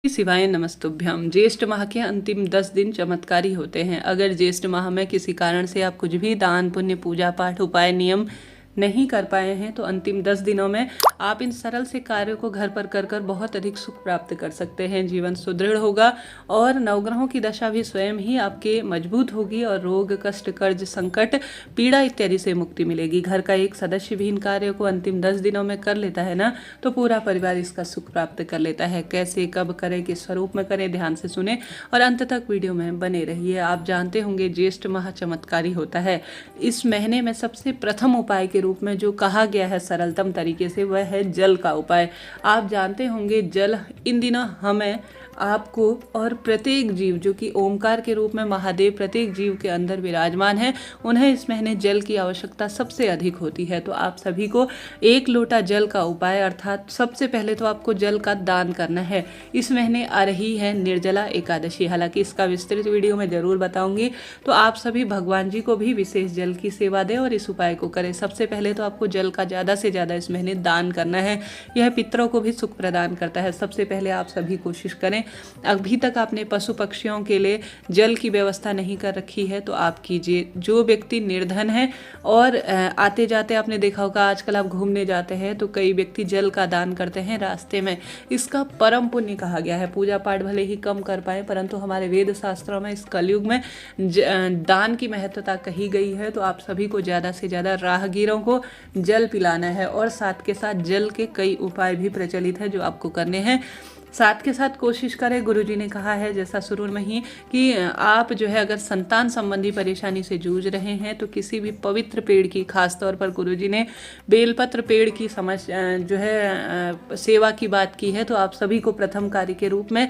शिवाय नमस्तुभ्यम। ज्येष्ठ माह के अंतिम 10 दिन चमत्कारी होते हैं। अगर ज्येष्ठ माह में किसी कारण से आप कुछ भी दान पुण्य पूजा पाठ उपाय नियम नहीं कर पाए हैं तो अंतिम 10 दिनों में आप इन सरल से कार्यों को घर पर कर बहुत अधिक सुख प्राप्त कर सकते हैं। जीवन सुदृढ़ होगा और नवग्रहों की दशा भी स्वयं ही आपके मजबूत होगी और रोग कष्ट कर्ज संकट पीड़ा इत्यादि से मुक्ति मिलेगी। घर का एक सदस्य भी इन कार्यों को अंतिम 10 दिनों में कर लेता है ना, तो पूरा परिवार इसका सुख प्राप्त कर लेता है। कैसे कब करें, किस स्वरूप में करें, ध्यान से सुने और अंत तक वीडियो में बने रहिए। आप जानते होंगे ज्येष्ठ माह चमत्कारी होता है। इस महीने में सबसे प्रथम उपाय के रूप में जो कहा गया है सरलतम तरीके से, वह है जल का उपाय। आप जानते होंगे जल इन दिनों हमें, आपको और प्रत्येक जीव जो कि ओमकार के रूप में महादेव प्रत्येक जीव के अंदर विराजमान है, उन्हें इस महीने जल की आवश्यकता सबसे अधिक होती है। तो आप सभी को 1 लोटा जल का उपाय, अर्थात सबसे पहले तो आपको जल का दान करना है। इस महीने आ रही है निर्जला एकादशी, हालांकि इसका विस्तृत वीडियो में जरूर बताऊंगी। तो आप सभी भगवान जी को भी विशेष जल की सेवा दें और इस उपाय को करें। सबसे पहले तो आपको जल का ज़्यादा से ज़्यादा इस महीने दान करना है। यह पितरों को भी सुख प्रदान करता है। सबसे पहले आप सभी कोशिश करें, अभी तक आपने पशु पक्षियों के लिए जल की व्यवस्था नहीं कर रखी है तो आप कीजिए। जो व्यक्ति निर्धन है और आते जाते आपने देखा होगा, आजकल आप घूमने जाते हैं तो कई व्यक्ति जल का दान करते हैं रास्ते में। इसका परम पुण्य कहा गया है। पूजा पाठ भले ही कम कर पाए, परंतु हमारे वेद शास्त्रों में इस कलयुग में दान की महत्वता कही गई है। तो आप सभी को ज़्यादा से ज़्यादा राहगीरों को जल पिलाना है और साथ के साथ जल के कई उपाय भी प्रचलित है जो आपको करने हैं। साथ के साथ कोशिश करें, गुरुजी ने कहा है जैसा शुरू में ही, कि आप जो है अगर संतान संबंधी परेशानी से जूझ रहे हैं तो किसी भी पवित्र पेड़ की, खास तौर पर गुरुजी ने बेलपत्र पेड़ की जो है सेवा की बात की है। तो आप सभी को प्रथम कार्य के रूप में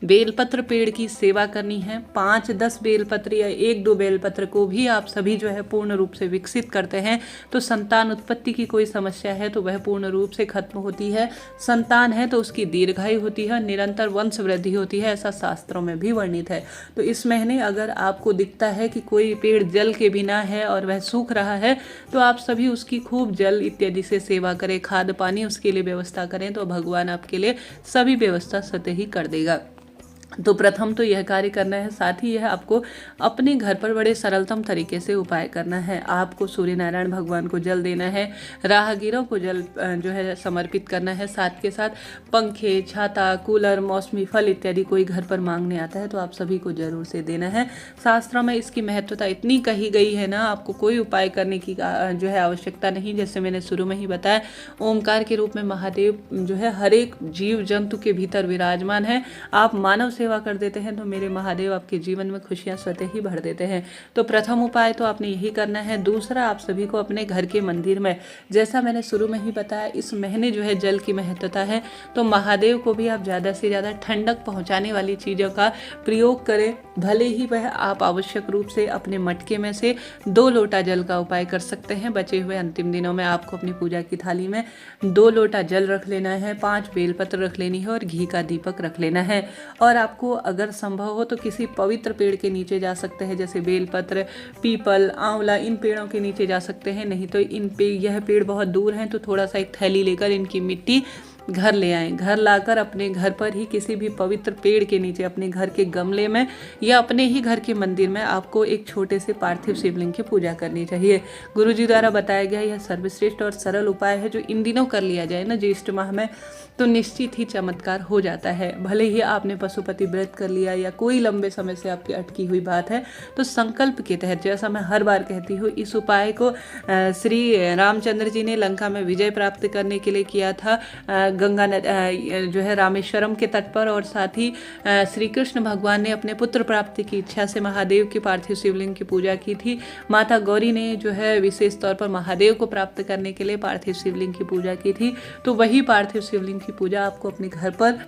बेलपत्र पेड़ की सेवा करनी है। 5-10 बेलपत्र या 1-2 बेलपत्र को भी आप सभी जो है पूर्ण रूप से विकसित करते हैं तो संतान उत्पत्ति की कोई समस्या है तो वह पूर्ण रूप से खत्म होती है। संतान है तो उसकी दीर्घायु होती है, निरंतर वंश वृद्धि होती है, ऐसा शास्त्रों में भी वर्णित है। तो इस महीने अगर आपको दिखता है कि कोई पेड़ जल के बिना है और वह सूख रहा है तो आप सभी उसकी खूब जल इत्यादि से सेवा करें, खाद पानी उसके लिए व्यवस्था करें, तो भगवान आपके लिए सभी व्यवस्था स्वतः ही कर देगा। तो प्रथम तो यह कार्य करना है। साथ ही यह आपको अपने घर पर बड़े सरलतम तरीके से उपाय करना है। आपको सूर्य नारायण भगवान को जल देना है, राहगीरों को जल जो है समर्पित करना है। साथ के साथ पंखे, छाता, कूलर, मौसमी फल इत्यादि कोई घर पर मांगने आता है तो आप सभी को जरूर से देना है। शास्त्रों में इसकी महत्वता इतनी कही गई है ना, आपको कोई उपाय करने की जो है आवश्यकता नहीं। जैसे मैंने शुरू में ही बताया, ओमकार के रूप में महादेव जो है हर एक जीव जंतु के भीतर विराजमान है। आप मानव सेवा कर देते हैं तो मेरे महादेव आपके जीवन में खुशियां स्वतः ही भर देते हैं। तो प्रथम उपाय तो आपने यही करना है। दूसरा, आप सभी को अपने घर के मंदिर में, जैसा मैंने शुरू में ही बताया, इस महीने जो है जल की महत्वता है तो महादेव को भी आप ज़्यादा से ज़्यादा ठंडक पहुंचाने वाली चीज़ों का प्रयोग करें। भले ही वह आप आवश्यक रूप से अपने मटके में से 2 लोटा जल का उपाय कर सकते हैं। बचे हुए अंतिम दिनों में आपको अपनी पूजा की थाली में 2 लोटा जल रख लेना है, 5 बेलपत्र रख लेनी है और घी का दीपक रख लेना है। और आपको अगर संभव हो तो किसी पवित्र पेड़ के नीचे जा सकते हैं, जैसे बेलपत्र, पीपल, आंवला, इन पेड़ों के नीचे जा सकते हैं। नहीं तो यह पेड़ बहुत दूर हैं तो थोड़ा सा एक थैली लेकर इनकी मिट्टी घर ले आएं। घर लाकर अपने घर पर ही किसी भी पवित्र पेड़ के नीचे, अपने घर के गमले में या अपने ही घर के मंदिर में आपको एक छोटे से पार्थिव शिवलिंग की पूजा करनी चाहिए। गुरुजी द्वारा बताया गया यह सर्वश्रेष्ठ और सरल उपाय है जो इन दिनों कर लिया जाए ना ज्येष्ठ माह में, तो निश्चित ही चमत्कार हो जाता है। भले ही आपने पशुपति व्रत कर लिया या कोई लंबे समय से आपकी अटकी हुई बात है, तो संकल्प के तहत, जैसा मैं हर बार कहती हूँ, इस उपाय को श्री रामचंद्र जी ने लंका में विजय प्राप्त करने के लिए किया था, गंगा जो है रामेश्वरम के तट पर। और साथ ही श्री कृष्ण भगवान ने अपने पुत्र प्राप्ति की इच्छा से महादेव की पार्थिव शिवलिंग की पूजा की थी। माता गौरी ने जो है विशेष तौर पर महादेव को प्राप्त करने के लिए पार्थिव शिवलिंग की पूजा की थी। तो वही पार्थिव शिवलिंग की पूजा आपको अपने घर पर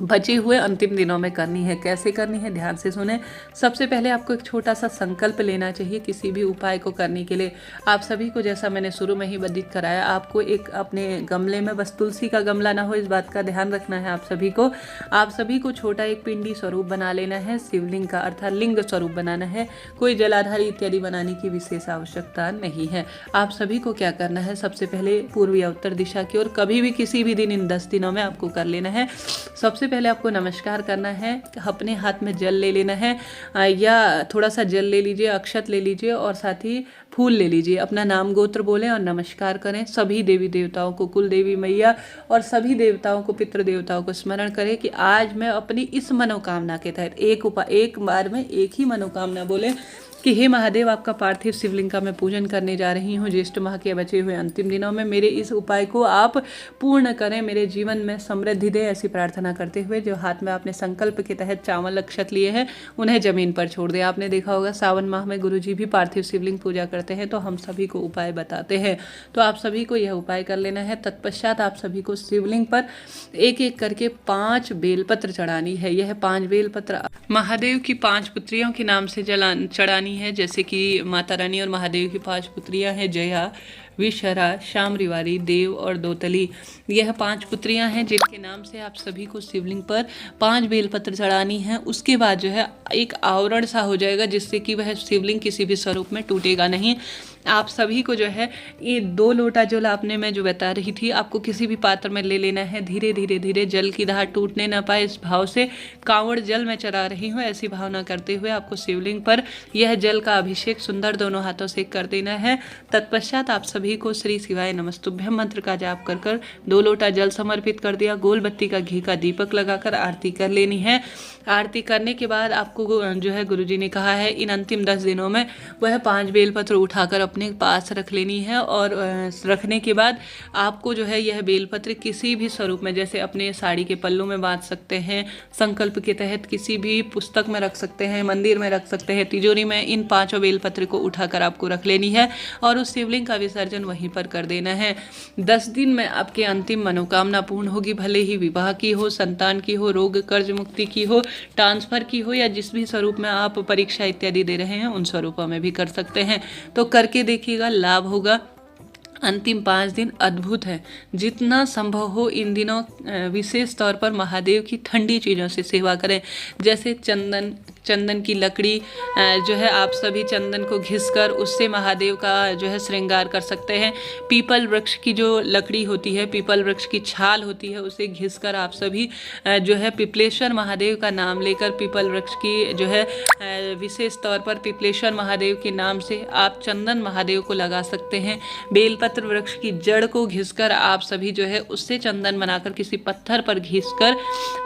बचे हुए अंतिम दिनों में करनी है। कैसे करनी है, ध्यान से सुने। सबसे पहले आपको एक छोटा सा संकल्प लेना चाहिए किसी भी उपाय को करने के लिए। आप सभी को, जैसा मैंने शुरू में ही वर्णित कराया, आपको एक अपने गमले में, बस तुलसी का गमला ना हो, इस बात का ध्यान रखना है आप सभी को छोटा एक पिंडी स्वरूप बना लेना है शिवलिंग का, अर्थात लिंग स्वरूप बनाना है। कोई जलाधारी इत्यादि बनाने की विशेष आवश्यकता नहीं है। आप सभी को क्या करना है, सबसे पहले पूर्व या उत्तर दिशा की ओर कभी भी किसी भी दिन इन 10 दिनों में आपको कर लेना है। सबसे सबसे पहले आपको नमस्कार करना है, अपने हाथ में जल ले लेना है या थोड़ा सा जल ले लीजिए, अक्षत ले लीजिए और साथ ही फूल ले लीजिए। अपना नाम गोत्र बोलें और नमस्कार करें। सभी देवी देवताओं को, कुल देवी मैया और सभी देवताओं को, पितृ देवताओं को स्मरण करें कि आज मैं अपनी इस मनोकामना के तहत एक बार में एक ही मनोकामना बोले कि हे महादेव, आपका पार्थिव शिवलिंग का मैं पूजन करने जा रही हूँ। ज्येष्ठ माह के बचे हुए अंतिम दिनों में मेरे इस उपाय को आप पूर्ण करें, मेरे जीवन में समृद्धि दे, ऐसी प्रार्थना करते हुए जो हाथ में आपने संकल्प के तहत चावल अक्षत लिए हैं उन्हें जमीन पर छोड़ दें। आपने देखा होगा सावन माह में गुरुजी भी पार्थिव शिवलिंग पूजा करते हैं, तो हम सभी को उपाय बताते हैं, तो आप सभी को यह उपाय कर लेना है। तत्पश्चात आप सभी को शिवलिंग पर एक एक करके 5 बेलपत्र चढ़ानी है। यह 5 बेलपत्र महादेव की 5 पुत्रियों के नाम से चढ़ानी है, जैसे कि माता रानी और महादेव की 5 पुत्रियां हैं, जया, विशरा, शामरिवारी, देव और दोतली। यह 5 पुत्रियां हैं जिनके नाम से आप सभी को शिवलिंग पर 5 बेलपत्र चढ़ानी है। उसके बाद जो है एक आवरण सा हो जाएगा जिससे कि वह शिवलिंग किसी भी स्वरूप में टूटेगा नहीं। आप सभी को जो है ये 2 लोटा जल आपने मैं जो बता रही थी आपको किसी भी पात्र में ले लेना है। धीरे धीरे धीरे जल की धार टूटने ना पाए इस भाव से कांवड़ जल में चढ़ा रही हूँ, ऐसी भावना करते हुए आपको शिवलिंग पर यह जल का अभिषेक सुंदर दोनों हाथों से कर देना है। तत्पश्चात आप सभी को श्री शिवाय नमस्तुभ्यम मंत्र का जाप कर कर 2 लोटा जल समर्पित कर दिया। गोल बत्ती का घी का दीपक लगाकर आरती कर लेनी है। आरती करने के बाद आपको जो है गुरुजी ने कहा है इन अंतिम 10 दिनों में वह 5 बेलपत्र उठाकर अपने पास रख लेनी है और रखने के बाद आपको जो है यह बेलपत्र किसी भी स्वरूप में, जैसे अपने साड़ी के पल्लू में बांध सकते हैं, संकल्प के तहत किसी भी पुस्तक में रख सकते हैं, मंदिर में रख सकते हैं, तिजोरी में, इन 5 बेलपत्र को उठाकर आपको रख लेनी है और उस शिवलिंग का विसर्जन वहीं पर कर देना है। 10 दिन में आपके अंतिम मनोकामना पूर्ण होगी, भले ही विवाह की हो, संतान की हो, रोग कर्ज मुक्ति की हो, ट्रांसफर की हो या जिस भी स्वरूप में आप परीक्षा इत्यादि दे रहे हैं उन स्वरूपों में भी कर सकते हैं। तो करके देखिएगा, लाभ होगा। अंतिम 5 दिन अद्भुत है। जितना संभव हो इन दिनों विशेष तौर पर महादेव की ठंडी चीज़ों से सेवा करें, जैसे चंदन की लकड़ी जो है आप सभी चंदन को घिसकर उससे महादेव का जो है श्रृंगार कर सकते हैं। पीपल वृक्ष की जो लकड़ी होती है, पीपल वृक्ष की छाल होती है, उसे घिसकर आप सभी जो है पिपलेश्वर महादेव का नाम लेकर पीपल वृक्ष की जो है विशेष तौर पर पिपलेश्वर महादेव के नाम से आप चंदन महादेव को लगा सकते हैं। बेलपत्र वृक्ष की जड़ को घिसकर आप सभी जो है उससे चंदन बनाकर किसी पत्थर पर घिसकर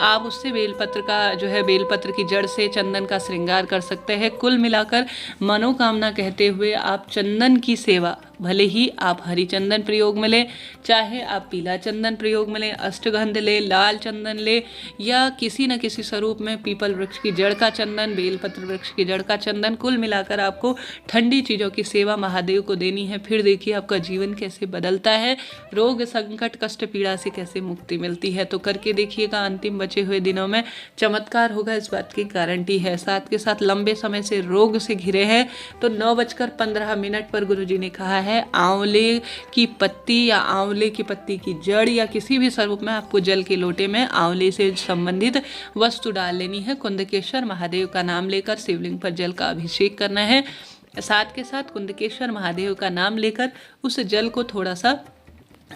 आप उससे बेलपत्र का जो है बेलपत्र की जड़ से चंदन का श्रृंगार कर सकते हैं। कुल मिलाकर मनोकामना कहते हुए आप चंदन की सेवा, भले ही आप हरी चंदन प्रयोग में लें, चाहे आप पीला चंदन प्रयोग में लें, अष्टगंध ले, लाल चंदन ले या किसी न किसी स्वरूप में पीपल वृक्ष की जड़ का चंदन, बेलपत्र वृक्ष की जड़ का चंदन, कुल मिलाकर आपको ठंडी चीज़ों की सेवा महादेव को देनी है। फिर देखिए आपका जीवन कैसे बदलता है, रोग संकट कष्ट पीड़ा से कैसे मुक्ति मिलती है। तो करके देखिएगा, अंतिम बचे हुए दिनों में चमत्कार होगा, इस बात की गारंटी है। साथ के साथ लंबे समय से रोग से घिरे हैं तो 9:15 पर गुरुजी ने कहा है आंवले की पत्ती या आंवले की पत्ती की जड़ या किसी भी स्वरूप में आपको जल के लोटे में आंवले से संबंधित वस्तु डाल लेनी है। कुंदकेश्वर महादेव का नाम लेकर शिवलिंग पर जल का अभिषेक करना है। साथ के साथ कुंदकेश्वर महादेव का नाम लेकर उस जल को थोड़ा सा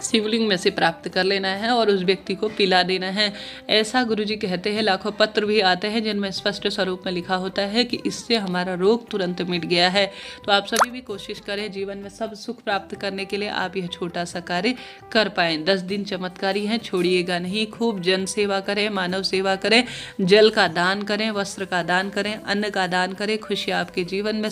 शिवलिंग में से प्राप्त कर लेना है और उस व्यक्ति को पिला देना है। ऐसा गुरुजी कहते हैं। लाखों पत्र भी आते हैं जिनमें स्पष्ट स्वरूप में लिखा होता है कि इससे हमारा रोग तुरंत मिट गया है। तो आप सभी भी कोशिश करें जीवन में सब सुख प्राप्त करने के लिए आप यह छोटा सा कार्य कर पाएँ। 10 दिन चमत्कारी हैं, छोड़िएगा नहीं। खूब जन सेवा करें, मानव सेवा करें, जल का दान करें, वस्त्र का दान करें, अन्न का दान करें। खुशियाँ आपके जीवन में